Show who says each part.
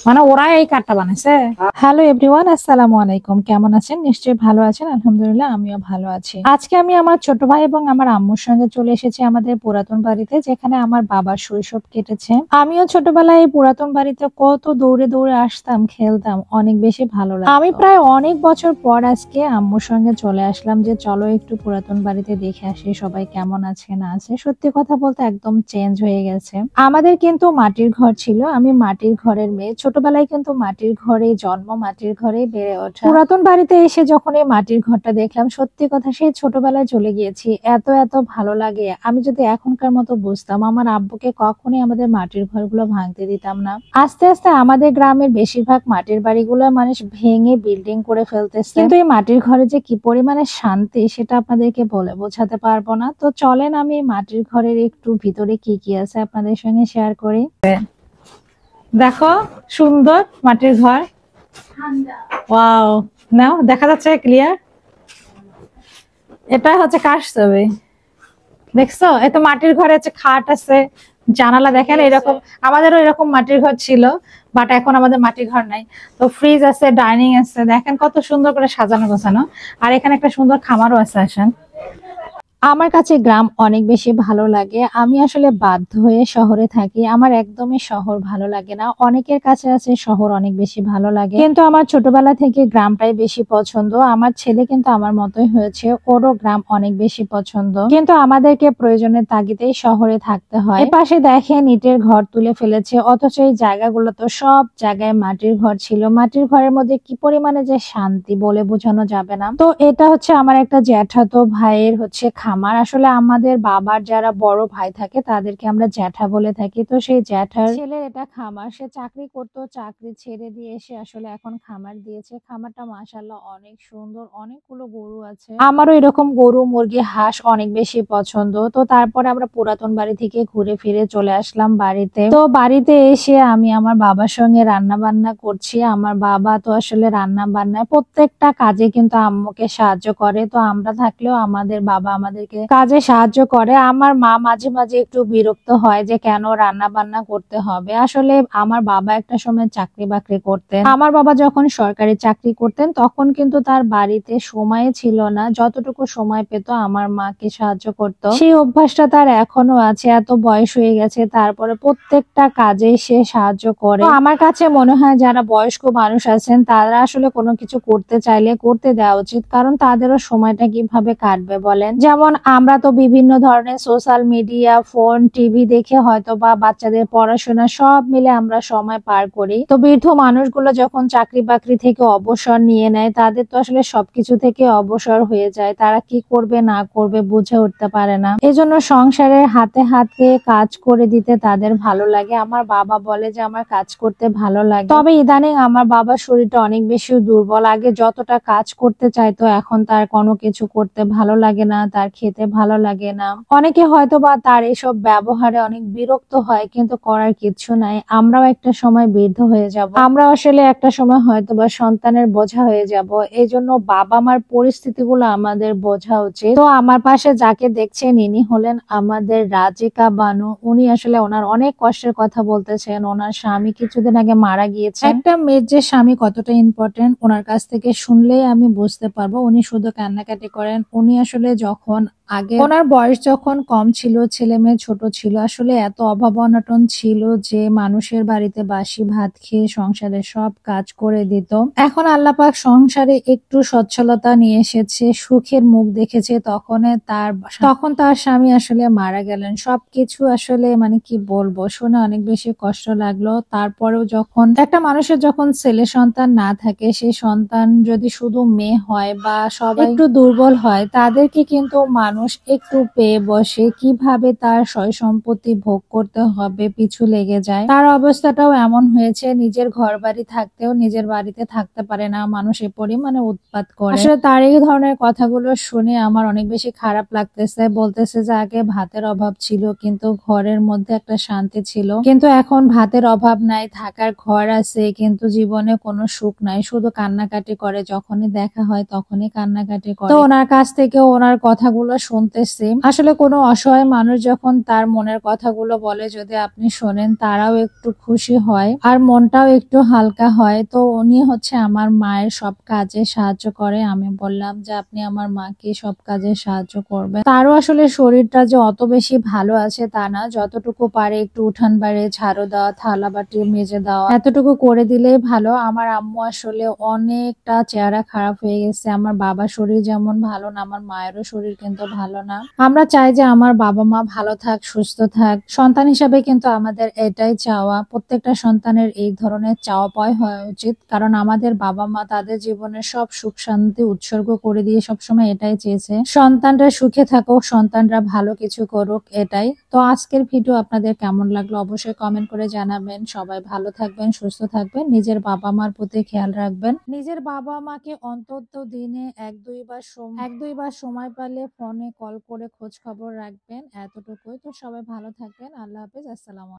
Speaker 1: মানে ওরা এই কার্ডটা বানাইছে। হ্যালো এভরিওয়ান, আসসালামু আলাইকুম। কেমন আছেন? নিশ্চয়ই ভালো আছেন। আলহামদুলিল্লাহ আমিও ভালো আছি। আজকে আমি আমার ছোট ভাই এবং আমার আম্মুর সঙ্গে চলে এসেছি আমাদের পুরাতন বাড়িতে, যেখানে আমার বাবার শৈশব কেটেছে। আমিও ছোটবেলায় এই পুরাতন বাড়িতে কত দৌড়ে দৌড়ে আসতাম, খেলতাম, অনেক বেশি ভালো লাগতো। আমি প্রায় অনেক বছর পর আজকে আম্মুর সঙ্গে চলে আসলাম যে চলো একটু পুরাতন বাড়িতে দেখে আসি সবাই কেমন আছে না আছে। সত্যি কথা বলতে একদম চেঞ্জ হয়ে গেছে। আমাদের কিন্তু মাটির ঘর ছিল, আমি মাটির ঘরের মেয়ে। ছোটবেলায় কিন্তু মাটির ঘরে জন্ম, মাটির ঘরে বেড়ে ওঠা। পুরাতন বাড়িতে এসে যখন এই মাটির ঘরটা দেখলাম, সত্যি কথা সেই ছোটবেলায় চলে গিয়েছি। এত এত ভালো লাগে। আমি যদি এখনকার মতো বুঝতাম, আমার আব্বুকে কখনোই আমাদের মাটির ঘরগুলো ভাঙতে দিতাম না। আস্তে আস্তে আমাদের গ্রামের বেশিরভাগ মাটির বাড়িগুলো মানুষ ভেঙে বিল্ডিং করে ফেলতেছে, কিন্তু এই মাটির ঘরে যে কি পরিমাণে শান্তি সেটা আপনাদেরকে বলে বোঝাতে পারবো না। তো চলেন আমি মাটির ঘরের একটু ভিতরে কি কি আছে আপনাদের সঙ্গে শেয়ার করি। দেখো সুন্দর মাটির ঘর। ওয়াও, নাও দেখা যাচ্ছে ক্লিয়ার। এটা হচ্ছে কার ছবি দেখছো? এত মাটির ঘরে হচ্ছে খাট আছে, জানালা দেখেন এরকম। আমাদেরও এরকম মাটির ঘর ছিল, বাট এখন আমাদের মাটির ঘর নাই। তো ফ্রিজ আছে, ডাইনিং আছে, দেখেন কত সুন্দর করে সাজানো গোছানো। আর এখানে একটা সুন্দর খামারও আছে। আসেন, আমার কাছে গ্রাম অনেক বেশি ভালো লাগে। আমি আসলে বাধ্য হয়ে শহরে থাকি, আমার একদমই শহর ভালো লাগে না। অনেকের কাছে আছে শহর অনেক বেশি ভালো লাগে, কিন্তু আমার ছোটবেলা থেকে গ্রামটাই বেশি পছন্দ। আমার ছেলে কিন্তু আমার মতোই হয়েছে, ওরও গ্রাম অনেক বেশি পছন্দ। কিন্তু আমাদেরকে প্রয়োজনের তাগিদেই শহরে থাকতে হয়। এপাশে দেখেন ইটের ঘর তুলে ফেলেছে, অথচ এই জায়গাগুলো তো সব জায়গায় মাটির ঘর ছিল। মাটির ঘরের মধ্যে কি পরিমাণে যে শান্তি বলে বোঝানো যাবে না। তো এটা হচ্ছে আমার একটা জ্যাঠাতো ভাইয়ের হচ্ছে খামার। আসলে আমাদের বাবার যারা বড় ভাই থাকে তাদেরকে আমরা জ্যাঠা বলে থাকি। তো সেই জ্যাঠার ছেলের এটা খামার। সে চাকরি করতো, চাকরি ছেড়ে দিয়ে এসে আসলে এখন খামার দিয়েছে। খামারটা মাশাআল্লাহ অনেক সুন্দর, অনেকগুলো গরু আছে। আমারও এরকম গরু, মুরগি, হাঁস অনেক বেশি পছন্দ। তো তারপরে আমরা পুরাতন বাড়ি থেকে ঘুরে ফিরে চলে আসলাম বাড়িতে। তো বাড়িতে এসে আমি আমার বাবার সঙ্গে রান্না বান্না করছি। আমার বাবা তো আসলে রান্না বান্নায় প্রত্যেকটা কাজে কিন্তু আম্মুকে সাহায্য করে। তো আমরা থাকলেও আমাদের বাবা আমাদেরকে কাজে সাহায্য করে। আমার মা মাঝে মাঝে একটু বিরক্ত হয় যে কেন রান্না বান্না করতে হবে। আসলে আমার বাবা একটা সময় চাকরি বাকরি করতেন। আমার বাবা যখন সরকারি চাকরি করতেন তখন কিন্তু তার বাড়িতে সময় ছিল না, যতটুকু সময় পেত আমার মাকে সাহায্য করত। সেই অভ্যাসটা তার এখনো আছে, এত বয়স হয়ে গেছে তারপরে প্রত্যেকটা কাজে সে সাহায্য করে। তো আমার কাছে মনে হয় যারা বয়স্ক মানুষ আছেন তারা আসলে কোনো কিছু করতে চাইলে করতে দেওয়া উচিত, কারণ তাদেরও সময়টা কিভাবে কাটবে বলেন। যেমন আমরা তো বিভিন্ন ধরনের সোশ্যাল মিডিয়া, ফোন, টিভি দেখে হয়তো বা বাচ্চাদের পড়াশোনা সব মিলে আমরা সময় পার করি। তো বৃদ্ধ মানুষগুলো যখন চাকরি বাকরি থেকে অবসর নিয়ে নেয় তাদের তো আসলে সবকিছু থেকে অবসর হয়ে যায়, তারা কি করবে না করবে বুঝে উঠতে পারে না। এজন্য সংসারের হাতে হাতে কাজ করে দিতে তাদের ভালো লাগে। আমার বাবা বলে যে আমার কাজ করতে ভালো লাগে, তবে ইদানিং আমার বাবার শরীরটা অনেক বেশি দুর্বল। আগে যতটা কাজ করতে চাইতো এখন তার কোনো কিছু করতে ভালো লাগে না, তার খেতে ভালো লাগে না। অনেকে হয়তো বা তার এসব ব্যবহারে অনেক বিরক্ত হয়, কিন্তু করার কিছু নাই। আমরাও একটা সময় বৃদ্ধ হয়ে যাব, আমরা আসলে একটা সময় হয়তো বা সন্তানের বোঝা হয়ে যাব। এই জন্য বাবা মার পরিস্থিতিগুলো আমাদের বোঝা উচিত। তো আমার পাশে যাকে দেখছেন ইনি হলেন আমাদের রাজিকা বানু। উনি আসলে ওনার অনেক কষ্টের কথা বলতেছেন। ওনার স্বামী কিছুদিন আগে মারা গিয়েছে। একটা মেয়ের যে স্বামী কতটা ইম্পর্টেন্ট ওনার কাছ থেকে শুনলেই আমি বুঝতে পারবো। উনি শুধু কান্নাকাটি করেন। উনি আসলে যখন আগে ওনার বয়স যখন কম ছিল, ছেলে মেয়ে ছোট ছিল, আসলে এত অভাব অনটন ছিল যে মানুষের বাড়িতে বাসি ভাত খেয়ে সংসারের সব কাজ করে দিত। এখন আল্লাহ পাক সংসারে একটু সচ্ছলতা নিয়ে এসেছে, সুখের মুখ দেখেছে, তখন তার স্বামী আসলে মারা গেলেন। সবকিছু আসলে মানে কি বলবো, শুনে অনেক বেশি কষ্ট লাগলো। তারপরেও যখন একটা মানুষের যখন ছেলে সন্তান না থাকে, সেই সন্তান যদি শুধু মেয়ে হয় বা সবাই একটু দুর্বল হয়, তাদেরকে কিন্তু মানুষ একটু পেয়ে বসে, কিভাবে তার সয় সম্পত্তি ভোগ করতে হবে পিছু লেগে যায়। তার অবস্থাটাও এমন হয়েছে, নিজের ঘর বাড়ি থাকতেও নিজের বাড়িতে থাকতে পারে না, মানুষ এ পরিমাণে উৎপাত করে। আসলে তার এই ধরনের কথাগুলো শুনে আমার অনেক বেশি খারাপ লাগতেছে। বলতেছে যে আগে ভাতের অভাব ছিল কিন্তু ঘরের মধ্যে একটা শান্তি ছিল, কিন্তু এখন ভাতের অভাব নাই, থাকার ঘর আছে কিন্তু জীবনে কোনো সুখ নাই, শুধু কান্নাকাটি করে, যখনই দেখা হয় তখনই কান্নাকাটি করে। তো ওনার কাছ থেকে ওনার কথাগুলো কথাগুলো শুনতেছি। আসলে কোনো অসহায় মানুষ যখন তার মনের কথাগুলো বলে, যদি আপনি শোনেন, তারাও একটু খুশি হয় আর মনটাও একটু হালকা হয়। তো উনি হচ্ছে আমার মায়ের সব কাজে সাহায্য করে। আমি বললাম যে আপনি আমার মাকে সব কাজে সাহায্য করবেন। তারও আসলে শরীরটা যে অত বেশি ভালো আছে তা না, যতটুকু পারে একটু উঠান বাড়ি ঝাড়ু দেওয়া, থালা বাটি মেজে দেওয়া, এতটুকু করে দিলেই ভালো। আমার আম্মু আসলে অনেকটা চেহারা খারাপ হয়ে গেছে। আমার বাবার শরীর যেমন ভালো না, আমার মায়েরও শরীর কিন্তু ভালো না। আমরা চাই যে আমার বাবা মা ভালো থাক, সুস্থ থাক। সন্তান হিসাবে কিন্তু আমাদের এটাই চাওয়া, প্রত্যেকটা সন্তানের এই ধরনের চাওয়া পাওয়া হওয়া উচিত। কারণ আমাদের বাবা মা তাদের জীবনের সব সুখ শান্তি উৎসর্গ করে দিয়ে সবসময় এটাই চেয়েছে, সন্তানরা সুখে থাকুক, সন্তানরা ভালো কিছু করুক, এটাই। তো আজকের ভিডিও আপনাদের কেমন লাগলো অবশ্যই কমেন্ট করে জানাবেন। সবাই ভালো থাকবেন, সুস্থ থাকবেন, নিজের বাবা মার প্রতি খেয়াল রাখবেন। নিজের বাবা মাকে অন্তত দিনে এক দুইবার সময় পেলে ফোনে কল করে খোঁজ খবর রাখবেন, এতটুকুই। তো সবাই ভালো থাকবেন। আল্লাহ হাফেজ, আসসালামু আলাইকুম।